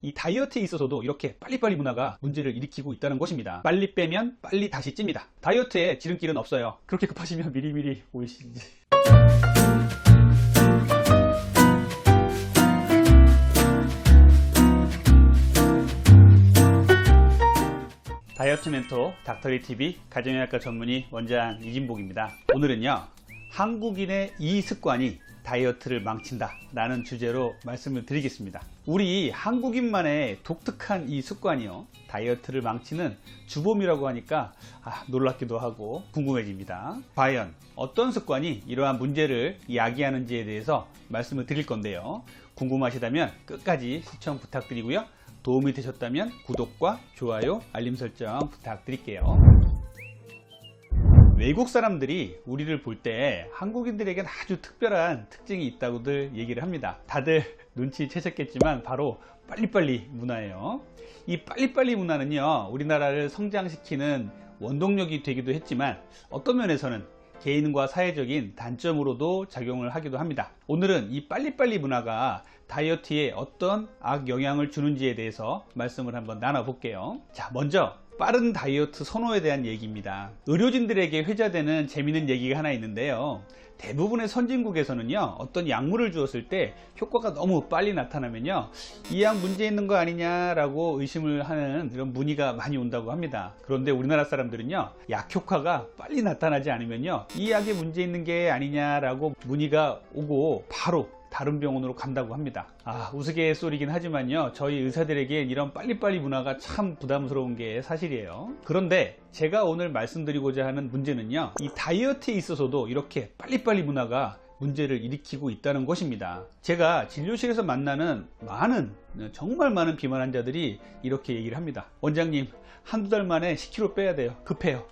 이 다이어트에 있어서도 이렇게 빨리빨리 문화가 문제를 일으키고 있다는 것입니다. 빨리 빼면 빨리 다시 찝니다. 다이어트에 지름길은 없어요. 그렇게 급하시면 미리미리 오시지. 다이어트 멘토 닥터리TV 가정의학과 전문의 원장 이진복입니다. 오늘은요, 한국인의 이 습관이 다이어트를 망친다 라는 주제로 말씀을 드리겠습니다. 우리 한국인만의 독특한 이 습관이요, 다이어트를 망치는 주범이라고 하니까 놀랍기도 하고 궁금해집니다. 과연 어떤 습관이 이러한 문제를 야기하는지에 대해서 말씀을 드릴 건데요, 궁금하시다면 끝까지 시청 부탁드리고요, 도움이 되셨다면 구독과 좋아요, 알림 설정 부탁드릴게요. 외국 사람들이 우리를 볼 때 한국인들에겐 아주 특별한 특징이 있다고들 얘기를 합니다. 다들 눈치채셨겠지만 바로 빨리빨리 문화예요. 이 빨리빨리 문화는요, 우리나라를 성장시키는 원동력이 되기도 했지만 어떤 면에서는 개인과 사회적인 단점으로도 작용을 하기도 합니다. 오늘은 이 빨리빨리 문화가 다이어트에 어떤 악영향을 주는지에 대해서 말씀을 한번 나눠볼게요. 자, 먼저 빠른 다이어트 선호에 대한 얘기입니다. 의료진들에게 회자되는 재미있는 얘기가 하나 있는데요, 대부분의 선진국에서는요, 어떤 약물을 주었을 때 효과가 너무 빨리 나타나면요, 이 약 문제 있는 거 아니냐라고 의심을 하는 이런 문의가 많이 온다고 합니다. 그런데 우리나라 사람들은요, 약 효과가 빨리 나타나지 않으면요, 이 약에 문제 있는 게 아니냐라고 문의가 오고 바로 다른 병원으로 간다고 합니다. 우스갯소리긴 하지만요, 저희 의사들에겐 이런 빨리빨리 문화가 참 부담스러운 게 사실이에요. 그런데 제가 오늘 말씀드리고자 하는 문제는요, 이 다이어트에 있어서도 이렇게 빨리빨리 문화가 문제를 일으키고 있다는 것입니다. 제가 진료실에서 만나는 정말 많은 비만 환자들이 이렇게 얘기를 합니다. 원장님, 한두 달 만에 10kg 빼야 돼요. 급해요.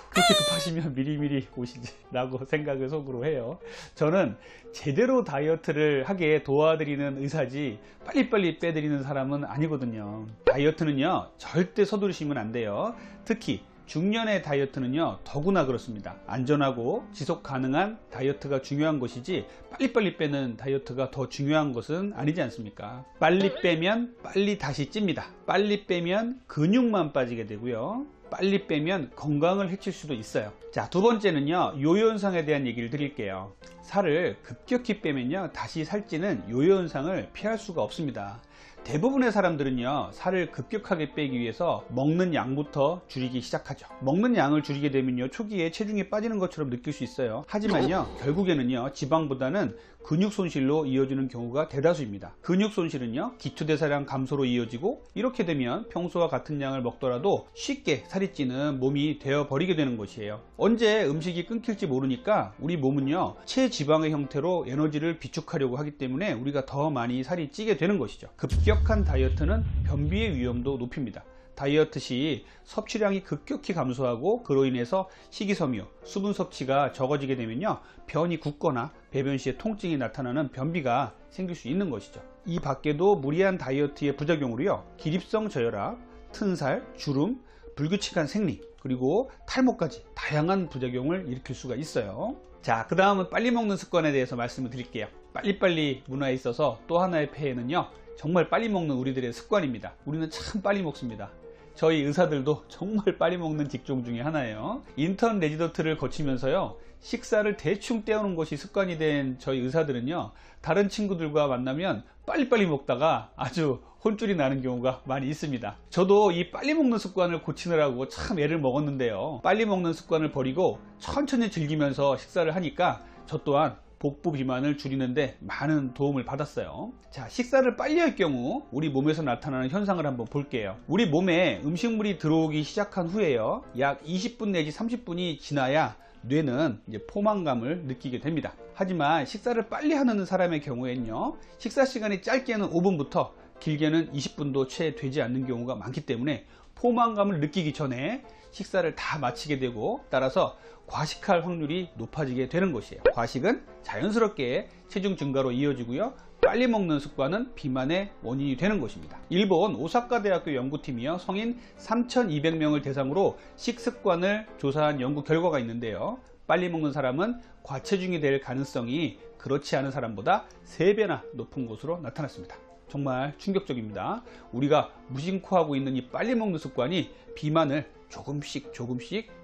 그렇게 급하시면 미리미리 오시지 라고 생각을 속으로 해요. 저는 제대로 다이어트를 하게 도와드리는 의사지 빨리빨리 빼드리는 사람은 아니거든요. 다이어트는요, 절대 서두르시면 안 돼요. 특히 중년의 다이어트는요, 더구나 그렇습니다. 안전하고 지속 가능한 다이어트가 중요한 것이지 빨리빨리 빼는 다이어트가 더 중요한 것은 아니지 않습니까? 빨리 빼면 빨리 다시 찝니다. 빨리 빼면 근육만 빠지게 되고요, 빨리 빼면 건강을 해칠 수도 있어요. 자, 두 번째는요, 요요 현상에 대한 얘기를 드릴게요. 살을 급격히 빼면요, 다시 살찌는 요요 현상을 피할 수가 없습니다. 대부분의 사람들은요, 살을 급격하게 빼기 위해서 먹는 양부터 줄이기 시작하죠. 먹는 양을 줄이게 되면요, 초기에 체중이 빠지는 것처럼 느낄 수 있어요. 하지만요, 결국에는요, 지방보다는 근육 손실로 이어지는 경우가 대다수입니다. 근육 손실은요, 기초대사량 감소로 이어지고, 이렇게 되면 평소와 같은 양을 먹더라도 쉽게 살이 찌는 몸이 되어버리게 되는 것이에요. 언제 음식이 끊길지 모르니까 우리 몸은요, 체지방의 형태로 에너지를 비축하려고 하기 때문에 우리가 더 많이 살이 찌게 되는 것이죠. 급격한 다이어트는 변비의 위험도 높입니다. 다이어트 시 섭취량이 급격히 감소하고, 그로 인해서 식이섬유, 수분 섭취가 적어지게 되면요, 변이 굳거나 배변 시에 통증이 나타나는 변비가 생길 수 있는 것이죠. 이 밖에도 무리한 다이어트의 부작용으로요, 기립성 저혈압, 튼살, 주름, 불규칙한 생리, 그리고 탈모까지 다양한 부작용을 일으킬 수가 있어요. 자, 그 다음은 빨리 먹는 습관에 대해서 말씀을 드릴게요. 빨리빨리 문화에 있어서 또 하나의 폐해는요, 정말 빨리 먹는 우리들의 습관입니다. 우리는 참 빨리 먹습니다. 저희 의사들도 정말 빨리 먹는 직종 중에 하나예요. 인턴 레지던트를 거치면서요, 식사를 대충 때우는 것이 습관이 된 저희 의사들은요, 다른 친구들과 만나면 빨리빨리 먹다가 아주 혼쭐이 나는 경우가 많이 있습니다. 저도 이 빨리 먹는 습관을 고치느라고 참 애를 먹었는데요, 빨리 먹는 습관을 버리고 천천히 즐기면서 식사를 하니까 저 또한 복부 비만을 줄이는데 많은 도움을 받았어요. 자, 식사를 빨리 할 경우 우리 몸에서 나타나는 현상을 한번 볼게요. 우리 몸에 음식물이 들어오기 시작한 후에요, 약 20분 내지 30분이 지나야 뇌는 이제 포만감을 느끼게 됩니다. 하지만 식사를 빨리 하는 사람의 경우에는요, 식사 시간이 짧게는 5분부터 길게는 20분도 채 되지 않는 경우가 많기 때문에 포만감을 느끼기 전에 식사를 다 마치게 되고, 따라서 과식할 확률이 높아지게 되는 것이에요. 과식은 자연스럽게 체중 증가로 이어지고요, 빨리 먹는 습관은 비만의 원인이 되는 것입니다. 일본 오사카 대학교 연구팀이요, 성인 3,200명을 대상으로 식습관을 조사한 연구 결과가 있는데요, 빨리 먹는 사람은 과체중이 될 가능성이 그렇지 않은 사람보다 3배나 높은 것으로 나타났습니다. 정말 충격적입니다. 우리가 무심코 하고 있는 이 빨리 먹는 습관이 비만을 조금씩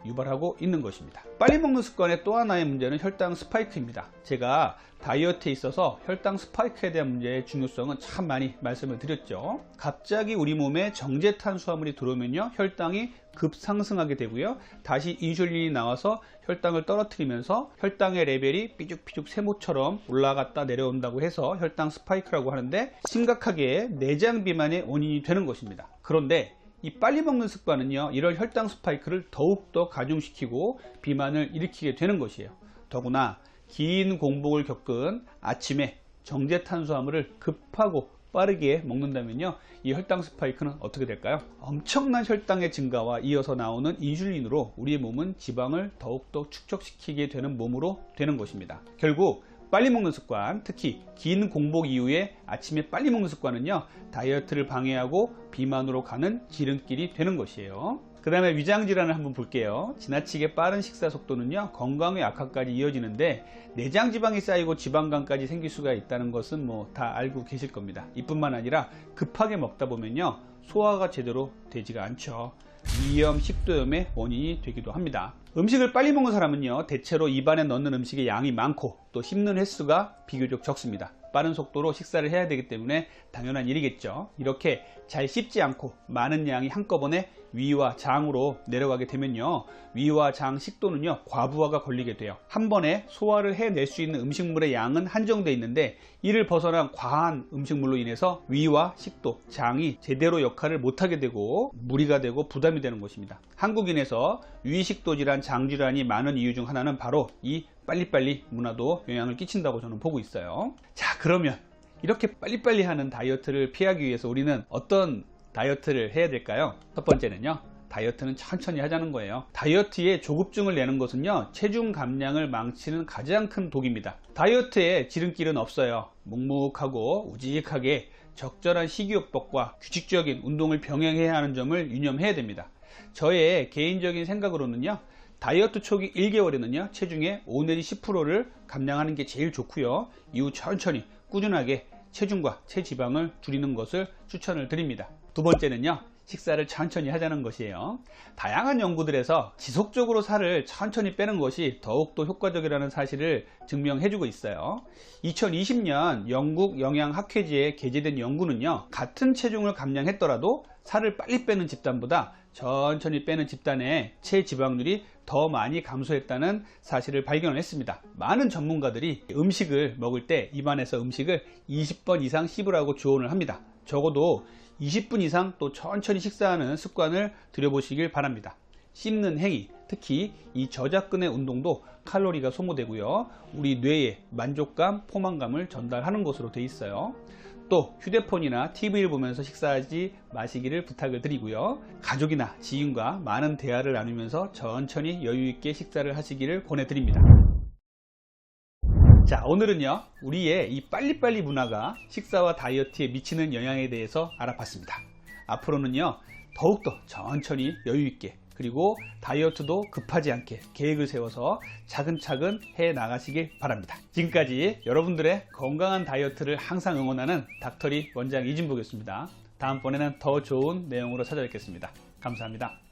유발하고 있는 것입니다. 빨리 먹는 습관의 또 하나의 문제는 혈당 스파이크입니다. 제가 다이어트에 있어서 혈당 스파이크에 대한 문제의 중요성은 참 많이 말씀을 드렸죠. 갑자기 우리 몸에 정제 탄수화물이 들어오면요, 혈당이 급상승하게 되고요, 다시 인슐린이 나와서 혈당을 떨어뜨리면서 혈당의 레벨이 삐죽삐죽 세모처럼 올라갔다 내려온다고 해서 혈당 스파이크라고 하는데, 심각하게 내장 비만의 원인이 되는 것입니다. 그런데 이 빨리 먹는 습관은요, 이런 혈당 스파이크를 더욱더 가중시키고 비만을 일으키게 되는 것이에요. 더구나 긴 공복을 겪은 아침에 정제 탄수화물을 급하고 빠르게 먹는다면요, 이 혈당 스파이크는 어떻게 될까요? 엄청난 혈당의 증가와 이어서 나오는 인슐린으로 우리의 몸은 지방을 더욱더 축적시키게 되는 몸으로 되는 것입니다. 결국 빨리 먹는 습관, 특히 긴 공복 이후에 아침에 빨리 먹는 습관은요, 다이어트를 방해하고 비만으로 가는 지름길이 되는 것이에요. 그 다음에 위장질환을 한번 볼게요. 지나치게 빠른 식사 속도는요, 건강의 악화까지 이어지는데 내장지방이 쌓이고 지방간까지 생길 수가 있다는 것은 뭐 다 알고 계실 겁니다. 이뿐만 아니라 급하게 먹다 보면요, 소화가 제대로 되지가 않죠. 위염, 식도염의 원인이 되기도 합니다. 음식을 빨리 먹는 사람은요, 대체로 입안에 넣는 음식의 양이 많고 또 씹는 횟수가 비교적 적습니다. 빠른 속도로 식사를 해야 되기 때문에 당연한 일이겠죠. 이렇게 잘 씹지 않고 많은 양이 한꺼번에 위와 장으로 내려가게 되면요, 위와 장 식도는요, 과부하가 걸리게 돼요. 한 번에 소화를 해낼 수 있는 음식물의 양은 한정되어 있는데, 이를 벗어난 과한 음식물로 인해서 위와 식도, 장이 제대로 역할을 못하게 되고 무리가 되고 부담이 되는 것입니다. 한국인에서 위식도 질환, 장 질환이 많은 이유 중 하나는 바로 이 빨리빨리 문화도 영향을 끼친다고 저는 보고 있어요. 자, 그러면 이렇게 빨리빨리 하는 다이어트를 피하기 위해서 우리는 어떤 다이어트를 해야 될까요? 첫 번째는요, 다이어트는 천천히 하자는 거예요. 다이어트에 조급증을 내는 것은요, 체중 감량을 망치는 가장 큰 독입니다. 다이어트에 지름길은 없어요. 묵묵하고 우직하게 적절한 식이요법과 규칙적인 운동을 병행해야 하는 점을 유념해야 됩니다. 저의 개인적인 생각으로는요, 다이어트 초기 1개월에는요, 체중의 5 내지 10%를 감량하는 게 제일 좋고요, 이후 천천히 꾸준하게 체중과 체지방을 줄이는 것을 추천을 드립니다. 두 번째는요, 식사를 천천히 하자는 것이에요. 다양한 연구들에서 지속적으로 살을 천천히 빼는 것이 더욱더 효과적이라는 사실을 증명해주고 있어요. 2020년 영국 영양학회지에 게재된 연구는요, 같은 체중을 감량했더라도 살을 빨리 빼는 집단보다 천천히 빼는 집단의 체지방률이 더 많이 감소했다는 사실을 발견을 했습니다. 많은 전문가들이 음식을 먹을 때 입안에서 음식을 20번 이상 씹으라고 조언을 합니다. 적어도 20분 이상 또 천천히 식사하는 습관을 들여보시길 바랍니다. 씹는 행위, 특히 이 저작근의 운동도 칼로리가 소모되고요, 우리 뇌에 만족감, 포만감을 전달하는 것으로 되어 있어요. 또 휴대폰이나 TV를 보면서 식사하지 마시기를 부탁을 드리고요, 가족이나 지인과 많은 대화를 나누면서 천천히 여유있게 식사를 하시기를 권해드립니다. 자, 오늘은요, 우리의 이 빨리빨리 문화가 식사와 다이어트에 미치는 영향에 대해서 알아봤습니다. 앞으로는요, 더욱더 천천히 여유있게, 그리고 다이어트도 급하지 않게 계획을 세워서 차근차근 해 나가시길 바랍니다. 지금까지 여러분들의 건강한 다이어트를 항상 응원하는 닥터리 원장 이진복이었습니다. 다음번에는 더 좋은 내용으로 찾아뵙겠습니다. 감사합니다.